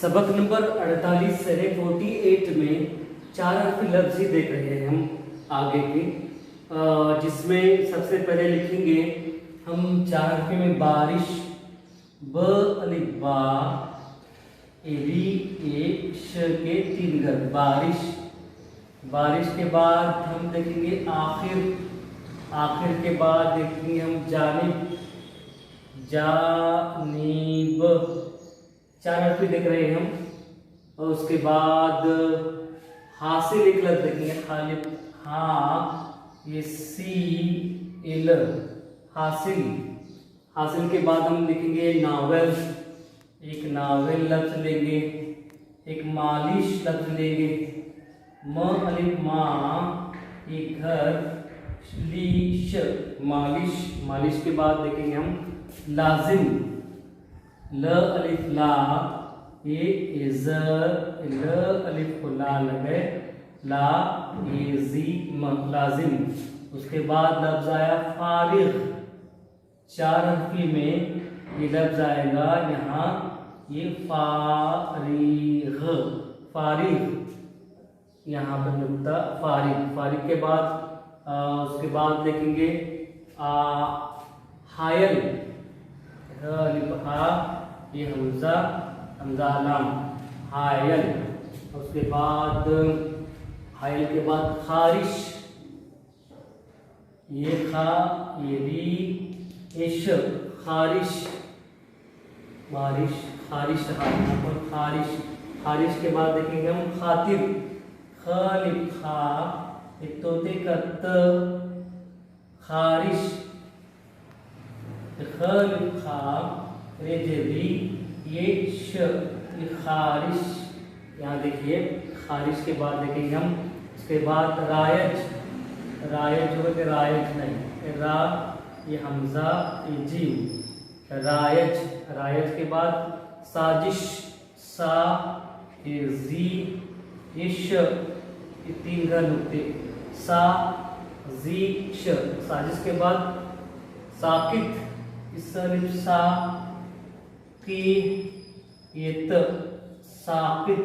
सबक नंबर 48 से 48 में चार हरफी लफ्ज़ ही देख रहे हैं हम आगे के, जिसमें सबसे पहले लिखेंगे हम चार हरफी में बारिश, ब अलिफ बा, री ए श के तीन घर बारिश। बारिश के बाद हम देखेंगे आखिर, आखिर के बाद देखेंगे हम जानिब, जानिब चार हरफी देख रहे हैं हम। और उसके बाद हासिल एक लफ्ज़ देखेंगे खालिब, हा ये सी इल हासिल। हासिल के बाद हम लिखेंगे नावल, एक नावल लफ्ज़ लेंगे। एक मालिश लफ्ज़ लेंगे, म अलिफ मा एक घर, लीश मालिश। मालिश के बाद देखेंगे हम लाजिम, ल अलिफ ला ये इज ल अलिफ को ला लगे, ला एजी म लाजिम। उसके बाद लफ्ज़ आया फारिग, चार हरफी में ये लफ्ज़ आएगा यहाँ, ये फारिग, फारिग यहाँ पर नुक्ता फारिग। फारिग के बाद उसके बाद देखेंगे हायल, हा ये हमजा, हमजा लाम हायल। उसके बाद हायल के बाद खारिश, ये खा ये री इश खारिश, बारिश खारिश यहाँ पर खारिश। खारिश के बाद देखेंगे हम खातिर, खालिब खा एक तोते का त खारिश, खालिब खा रेजबी ये श ये खारिश। यहाँ देखिए खारिश के बाद देखेंगे हम। उसके बाद रायज, रायज होगा कि रायज नहीं, रा ये हमजा ये जीम रायज। रायज के बाद साजिश, सा ये जी इश ये तीन घर नुक्ते, सा जी श साजिश के बाद साकित, इस सा की ये त साकित।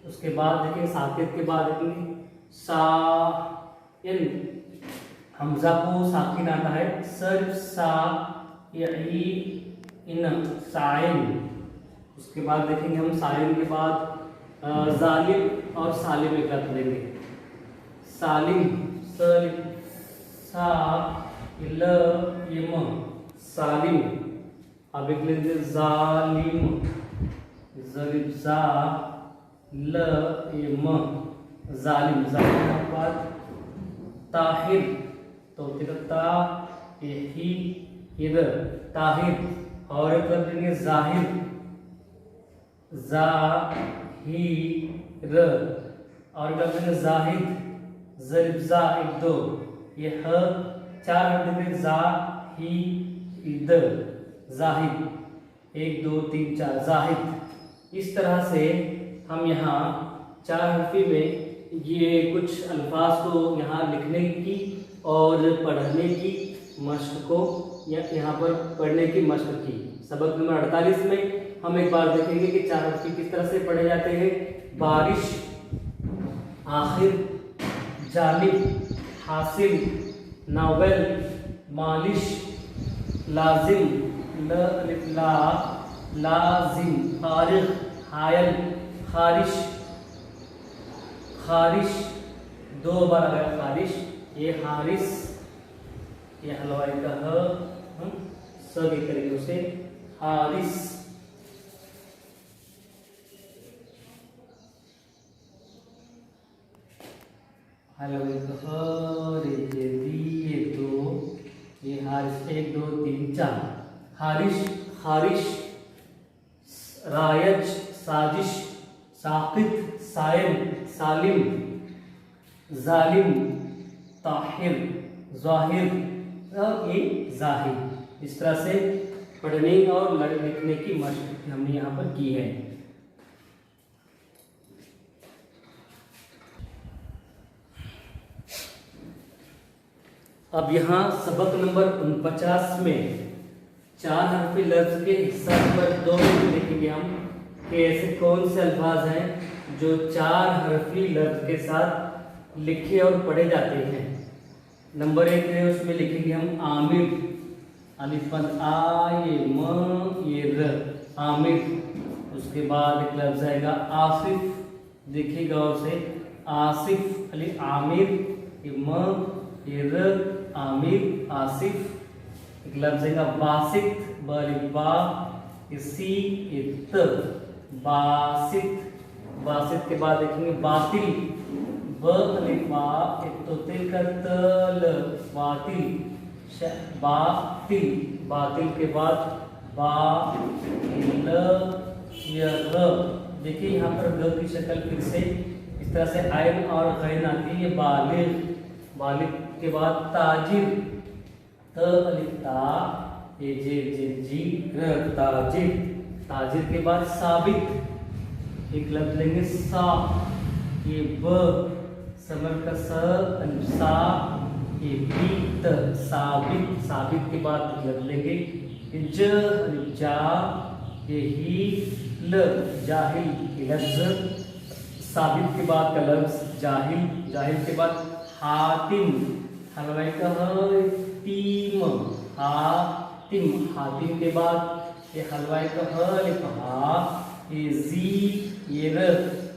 उसके बाद देखेंगे साकित के बाद देखेंगे सा इन, हमजा को साकिन आता है, सर सा यही इन साइन। उसके बाद देखेंगे हम साइन के बाद जालिम और सालिम एक लफ्ज़ लेंगे, सालिम सलिम सा ल ये म सालिम। अब एक लेंगे जालिम, जलिब जा ल ये म जालिम। जालिम के बाद ताहिर, तो ता ये ही इधर ताहिर। और एक लफ्ज़ लेंगे जाहिर, जाहिर। और एक लफ्ज़ लेंगे जाहिद, जलिब जा एक दो ये ह चार हरफ जा ही इधर जाहिद, एक दो तीन चार जाहिद। इस तरह से हम यहाँ चार हरफी में ये कुछ अल्फाज को यहाँ लिखने की और पढ़ने की मशक को या यहाँ पर पढ़ने की मशक की। सबक नंबर 48 में हम एक बार देखेंगे कि चार हरफी किस तरह से पढ़े जाते हैं। बारिश, आखिर, जानिब, हासिल, नावल, मालिश, लाजिम, ल अलिफ ला लाजिम, फारिग, हायल, खारिश, खारिश दो बार आ गया खारिश, ये हारिस, ये हलवाई का ह स के तरीके से हारिस। हलवाई का ह ये दो, ये हारिस एक दो तीन चार, हारिश, खारिश, रायज, साजिश, साकित, सायम, सालिम, जालिम, ताहिर, जाहिर और ये जाहिर। इस तरह से पढ़ने और लिखने की मशक हमने यहाँ पर की है। अब यहाँ सबक नंबर 49 में चार हरफी लफ्ज़ के हिस्सा नंबर 2 में देखेंगे हम कि ऐसे कौन से अल्फाज हैं जो 4 हरफी लफ्ज के साथ लिखे और पढ़े जाते हैं। नंबर 1 है, उसमें लिखेंगे हम आमिर, अलिफ आ ये म ये र, आमिर। उसके बाद एक लफ्ज आएगा आसिफ, देखिए गौर से, आसिफ, अलिफ आमिर ये म ये र, आमिर आसिफ। एक लफ्ज आएगा बासित, बा ये सी ये त, बासित। बासित के बाद देखेंगे बातिल, ब अलिफ बा एक तो तिल का तल, बातिल, बातिल। बातिल के बाद बा ल य र, देखिए यहाँ पर ग की शक्ल फिर से इस तरह से आयन और गैन आती है। बालिग, बालिग के बाद ताजिर, त अलिफ ता ये जे जी र, ताजिर। ताजिर के बाद साबित, एक लफ्ज लेंगे सा ये ब, समर का स अलिफ सा ये बी त, साबित। साबित के बाद लफ्ज लेंगे ज अलिफ जा ये ही ल, जाहिल लफ्ज। साबित के बाद का लफ्ज जाहिल, जाहिल के बाद हातिम, हलवाई का तीम, हातिम। हातिम के बाद ये हलवाई का हा ये जी ये र,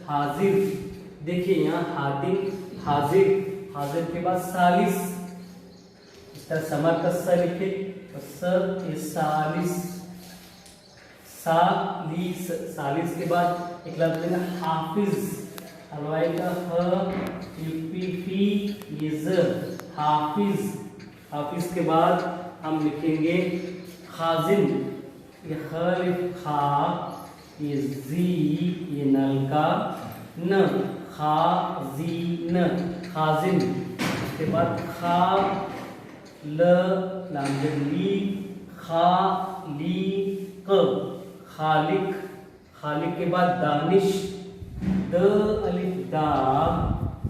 हाजिर। देखिए यहाँ हातिम हाजिर, हाजिर के बाद सालिस, इस तरह समर का स लिखे तो स ये सालिस, सालिस। सालिस के बाद एक लफ्ज लेना हाफिज, हलवाई का ह यूपी फी ये ज, हाफिज। हाफिज के बाद हम लिखेंगे खाजिन, ये खा ये जी ये नल का न, खाजीन, खाजिन। उसके बाद खा ल ली, खालिक, खालिक। खालिक के बाद दानिश, द अलिफ दा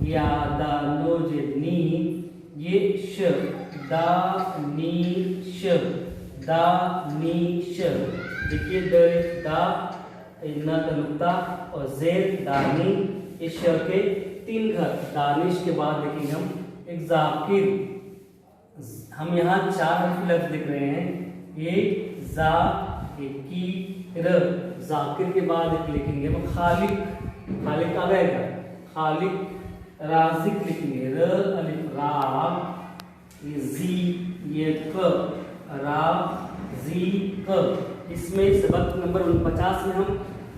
या दानो नी ये श, दानिश, दानिश। देखिए द दा न नुक्ता और जेर दानी, इस श के 3 घर। दानिश के बाद देखेंगे हम एक जाकिर, हम यहाँ 4 हरफ लफ्ज लिख रहे हैं, ये जा ये की र। जाकिर के बाद एक लिखेंगे हम खालिक, खालिक आ गएगा खालिक। राजिक लिखेंगे र अलिफ रा ये जी ये क, रा जी क। इसमें सबक नंबर 49 में हम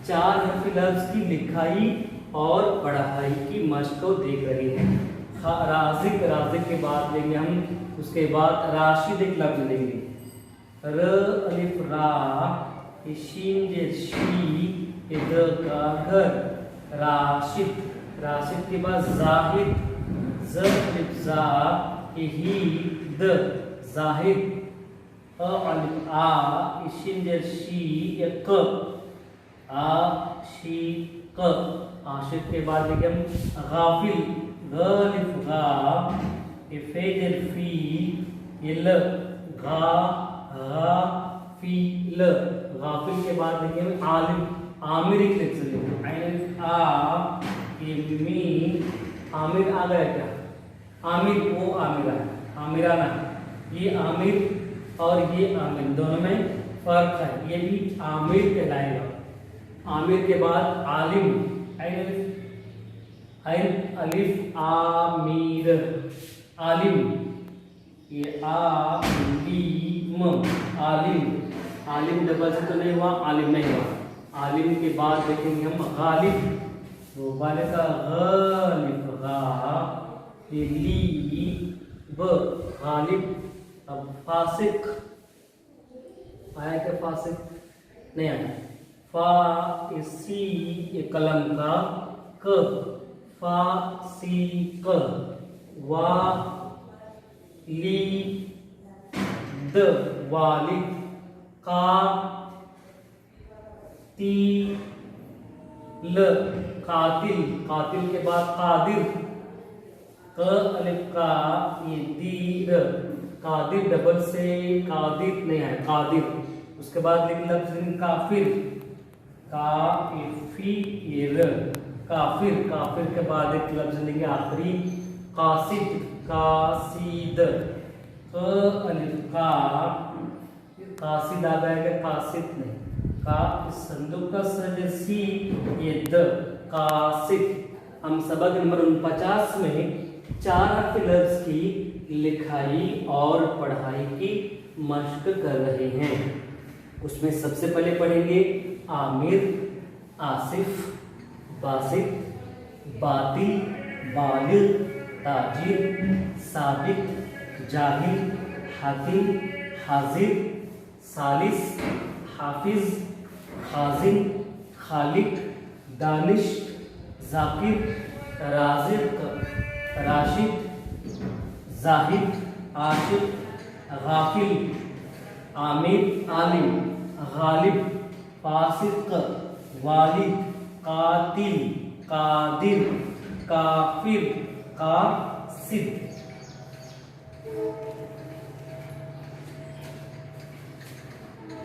4 हरफी लफ्ज की लिखाई और पढ़ाई की मशक को देख रहे हैं। राजिक, राजिक के बाद लेंगे हम, उसके बाद राशिद एक लफ्ज लेंगे, र अलिफ रा शीन जे शी इधर का घर, राशिद। राशिद के बाद जाहिद, ज अलिफ जा ही द, जाहिद। अ अलिफ आ शीन जे शी एक आ शी क, आशिद के बाद लेंगे हम गाफिल, ग अलिफ गा ये फेजल फी ये ल, गा गा फी ल। गाफिल के बाद लेंगे हम आलिम, आमिर एक लिख सकते हैं, आ ये मी, आमिर आ गया क्या, आमिर वो आमिरा, आमिराना। ये आमिर और ये आमिर दोनों में फर्क है, ये भी आमिर कहलाएगा। आमिर के बाद आलिम, अलिफ आमिर, आलिम। ये आलिम, आलिम। आलिम डबल से तो नहीं हुआ, आलिम नहीं हुआ। आलिम के बाद देखेंगे हम गालिब, वो वाले का गालिब, गा ली ब, गालिब। अब फासिक आया क्या, फासिक नहीं आया। फा सी ये कलम का क, फा सी क। वा ली द, वालिद। का ती ल, कातिल। कातिल के बाद कादिर, क अलिफ का ये दीर, कादिर डबल से कादिर नहीं है, कादिर। उसके बाद लिख लफ्ज काफिर, काफिर, काफिर, काफिर के बाद एक लफ्ज लेंगे आखिरी कासिद, कासिद, अलिफ का, कासिद आ जाएगा, कासिद नहीं, का संदूक का सी, ये द, कासिद। हम सबक नंबर 49 में 4 हर्फ लफ्ज की लिखाई और पढ़ाई की मशक कर रहे हैं। उसमें सबसे पहले पढ़ेंगे आमिर, आसिफ, बासित, बातिल, बालिग, ताजिर, साबिक, जाहिल, हाकिम, हाजिर, सालिस, हाफिज, खाजिन, खालिक, दानिश, जाकिर, राजिक, राशिद, जाहिद, आशिक, गाफिल, आमिर, आलिम, गालिब, फासिक, वालिद, कातिल, कादिर, काफिर, कासिद।